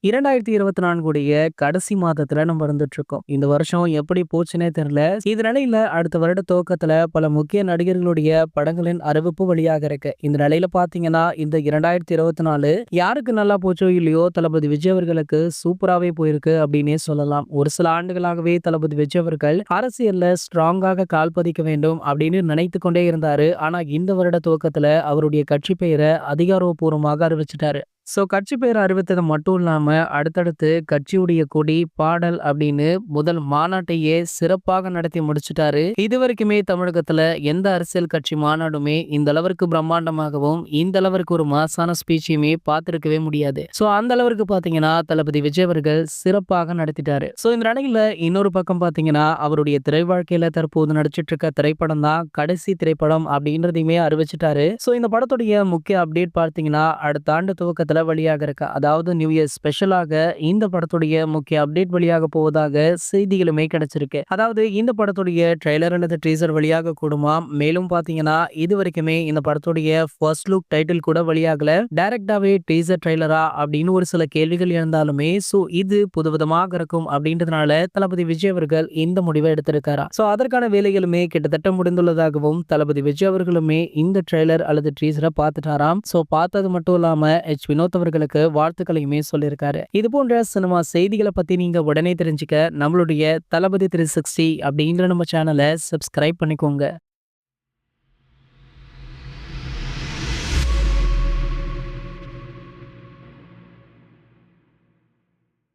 2024 உடைய கடைசி மாதத்துல நம்ம இருந்துட்டு இருக்கோம். இந்த வருஷம் எப்படி போச்சுன்னே தெரியல. இந்த நிலையில அடுத்த வருட துவக்கத்துல பல முக்கிய நடிகர்களுடைய படங்களின் அறிவிப்பு வெளியாக இருக்கு. இந்த நிலையில பாத்தீங்கன்னா, இந்த 2024 யாருக்கு நல்லா போச்சோ இல்லையோ, தளபதி விஜய் அவர்களுக்கு சூப்பராவே போயிருக்கு அப்படின்னே சொல்லலாம். ஒரு சில ஆண்டுகளாகவே தளபதி விஜய் அவர்கள் அரசியல்ல ஸ்ட்ராங்காக கால் பதிக்க வேண்டும் அப்படின்னு நினைத்து கொண்டே இருந்தாரு. ஆனா இந்த வருட துவக்கத்துல அவருடைய கட்சி பெயரை அதிகாரப்பூர்வமாக அறிவிச்சிட்டாரு. கட்சி பேர் அறிவித்தது மட்டும் இல்லாம, அடுத்தடுத்து கட்சியுடைய கொடி, பாடல் அப்படின்னு முதல் மாநாட்டையே சிறப்பாக நடத்தி முடிச்சுட்டாரு. இதுவரைக்குமே தமிழகத்துல எந்த அரசியல் கட்சி மாநாடுமே இந்த அளவிற்கு பிரம்மாண்டமாகவும், இந்த அளவிற்கு ஒரு மாசான ஸ்பீச்சையுமே பார்த்திருக்கவே முடியாது. அந்த அளவிற்கு பாத்தீங்கன்னா, தளபதி விஜய் அவர்கள் சிறப்பாக நடத்திட்டாரு. இந்த நிலையில இன்னொரு பக்கம் பாத்தீங்கன்னா, அவருடைய திரை வாழ்க்கையில தற்போது நடிச்சிட்டு இருக்க திரைப்படம் தான் கடைசி திரைப்படம் அப்படின்றதையுமே அறிவிச்சிட்டாரு. இந்த படத்துடைய முக்கிய அப்டேட் பார்த்தீங்கன்னா, அடுத்த ஆண்டு துவக்கத்துல வெளியாக இருக்கு. அதாவது நியூ இயர் ஸ்பெஷலாக இந்த படத்துடைய முக்கிய அப்டேட் வெளியாக போவதாக செய்திகளுமே கிடைச்சிருக்கு. அதாவது இந்த படத்துடைய ட்ரெய்லர் அல்லது டீசர் வெளியாக கூடுமா. மேலும் பாத்தீங்கன்னா, இது வரைக்குமே இந்த படத்துடைய ஃபர்ஸ்ட் லுக் டைட்டில் கூட வெளியாகல. டைரக்டாவே டீசர் ட்ரெய்லரா அப்படின்னு ஒரு சில கேள்விகள் இருந்தாலுமே இது புதுவிதமாக இருக்கும் அப்படின்றதுனால தளபதி விஜய் அவர்கள் இந்த முடிவை எடுத்திருக்காரா. அதற்கான வேலைகளுமே கிட்டத்தட்ட முடிந்துள்ளதாகவும் தளபதி விஜய் அவர்களுமே இந்த ட்ரெய்லர் அல்லது டீசரை பார்த்துட்டாராம். பார்த்தது மட்டும் இல்லாம வினோத் அவர்களுக்கு வாழ்த்துக்களையுமே சொல்லியிருக்காரு. இது போன்ற சினிமா செய்திகளை பத்தி நீங்க உடனே தெரிஞ்சுக்க நம்மளுடைய தளபதி 360 அப்படிங்கிற நம்ம சேனலை சப்ஸ்கிரைப் பண்ணிக்கோங்க.